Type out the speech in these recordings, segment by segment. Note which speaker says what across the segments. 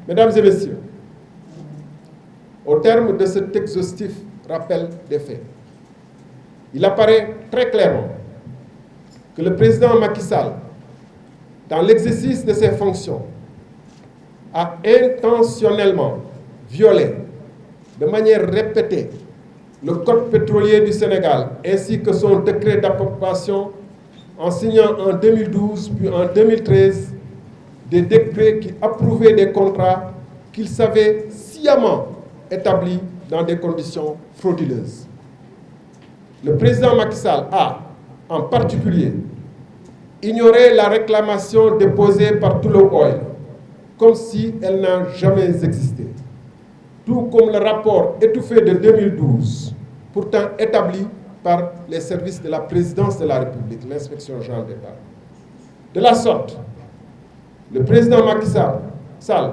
Speaker 1: Mesdames et messieurs, au terme de cet exhaustif rappel des faits, il apparaît très clairement que le président Macky Sall, dans l'exercice de ses fonctions, a intentionnellement violé de manière répétée le Code pétrolier du Sénégal ainsi que son décret d'approbation en signant en 2012 puis en 2013 des décrets qui approuvaient des contrats qu'il savait sciemment établis dans des conditions frauduleuses. Le président Macky Sall a, en particulier, ignoré la réclamation déposée par Tullow Oil, comme si elle n'a jamais existé, tout comme le rapport étouffé de 2012, pourtant établi par les services de la présidence de la République, l'inspection générale d'État. De la sorte, le président Macky Sall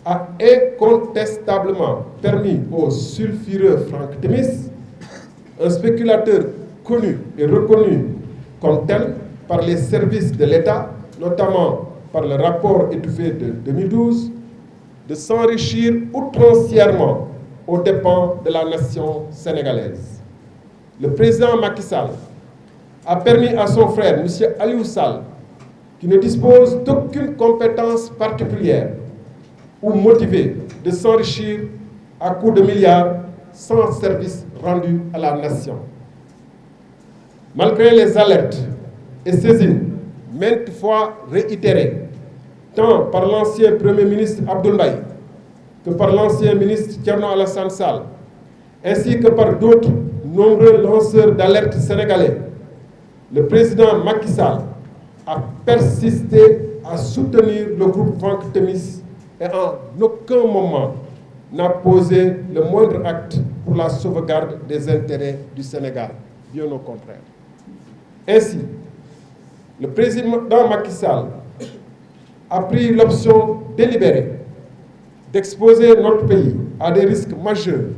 Speaker 1: a incontestablement permis au sulfureux Franck Timis, un spéculateur connu et reconnu comme tel par les services de l'État, notamment par le rapport étouffé de 2012, de s'enrichir outrancièrement aux dépens de la nation sénégalaise. Le président Macky Sall a permis à son frère, M. Aliou Sall, qui ne dispose d'aucune compétence particulière ou motivée, de s'enrichir à coups de milliards sans service rendu à la nation. Malgré les alertes et saisines maintes fois réitérées, tant par l'ancien Premier ministre Abdoul Mbaye que par l'ancien ministre Thierno Alassane Sall, ainsi que par d'autres nombreux lanceurs d'alerte sénégalais, le président Macky Sall a persisté à soutenir le groupe Franck Timis et en aucun moment n'a posé le moindre acte pour la sauvegarde des intérêts du Sénégal, bien au contraire. Ainsi, le président Macky Sall a pris l'option délibérée d'exposer notre pays à des risques majeurs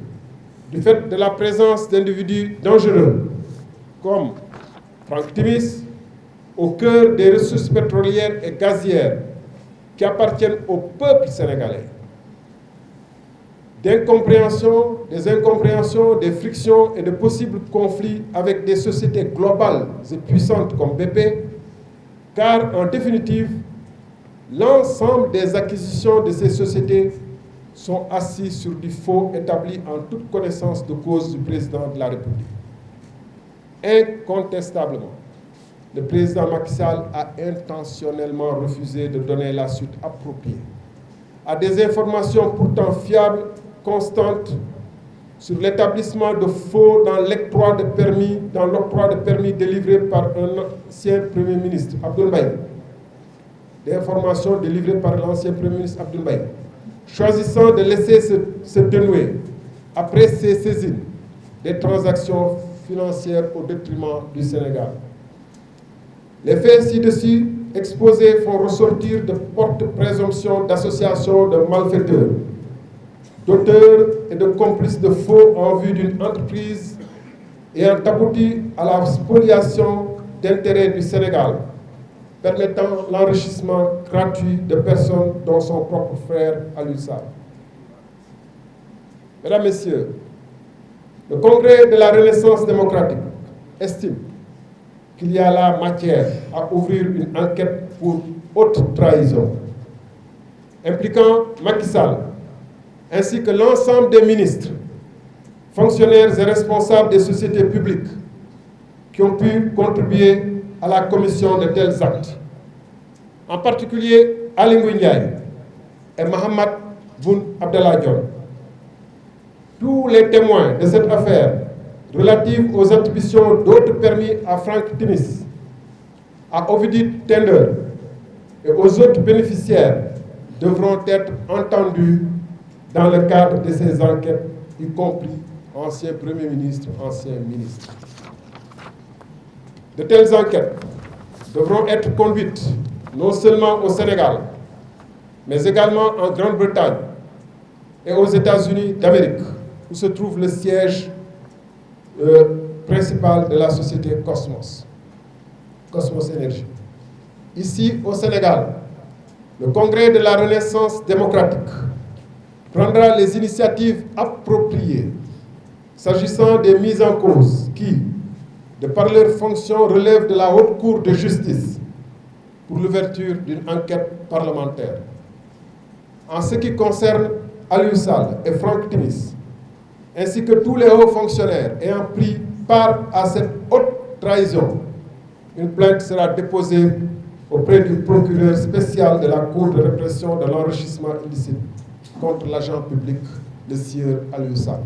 Speaker 1: du fait de la présence d'individus dangereux comme Franck Timis au cœur des ressources pétrolières et gazières qui appartiennent au peuple sénégalais. Des incompréhensions, des frictions et de possibles conflits avec des sociétés globales et puissantes comme BP, car en définitive, l'ensemble des acquisitions de ces sociétés sont assises sur du faux établi en toute connaissance de cause du président de la République. Incontestablement, le président Macky Sall a intentionnellement refusé de donner la suite appropriée à des informations pourtant fiables, constantes, sur l'établissement de faux dans l'octroi de permis délivré par un ancien Premier ministre, Abdoul Mbaye. Des informations délivrées par l'ancien Premier ministre Abdoul Mbaye, choisissant de laisser se dénouer, après ces saisines, des transactions financières au détriment du Sénégal. Les faits ci-dessus exposés font ressortir de fortes présomptions d'association de malfaiteurs, d'auteurs et de complices de faux en vue d'une entreprise ayant abouti à la spoliation d'intérêts du Sénégal, permettant l'enrichissement gratuit de personnes dont son propre frère Aliou Sall. Mesdames, Messieurs, le Congrès de la Renaissance démocratique estime qu'il y a là matière à ouvrir une enquête pour haute trahison, impliquant Macky Sall, ainsi que l'ensemble des ministres, fonctionnaires et responsables des sociétés publiques qui ont pu contribuer à la commission de tels actes, en particulier Aly Ngouille Ndiaye et Mahammed Boun Abdallah Dionne. Tous les témoins de cette affaire relative aux attributions d'autres permis à Franck Timis, à Ovidiu Tender et aux autres bénéficiaires devront être entendus dans le cadre de ces enquêtes, y compris anciens premiers ministres, anciens ministres. De telles enquêtes devront être conduites non seulement au Sénégal, mais également en Grande-Bretagne et aux États-Unis d'Amérique, où se trouve le siège principal de la société Cosmos Énergie. Ici, au Sénégal, le Congrès de la Renaissance démocratique prendra les initiatives appropriées s'agissant des mises en cause qui, de par leur fonction, relèvent de la Haute Cour de justice pour l'ouverture d'une enquête parlementaire. En ce qui concerne Aliou Sall et Franck Timis, ainsi que tous les hauts fonctionnaires ayant pris part à cette haute trahison, une plainte sera déposée auprès du procureur spécial de la Cour de répression de l'enrichissement illicite contre l'agent public, le sieur Aliou Sall.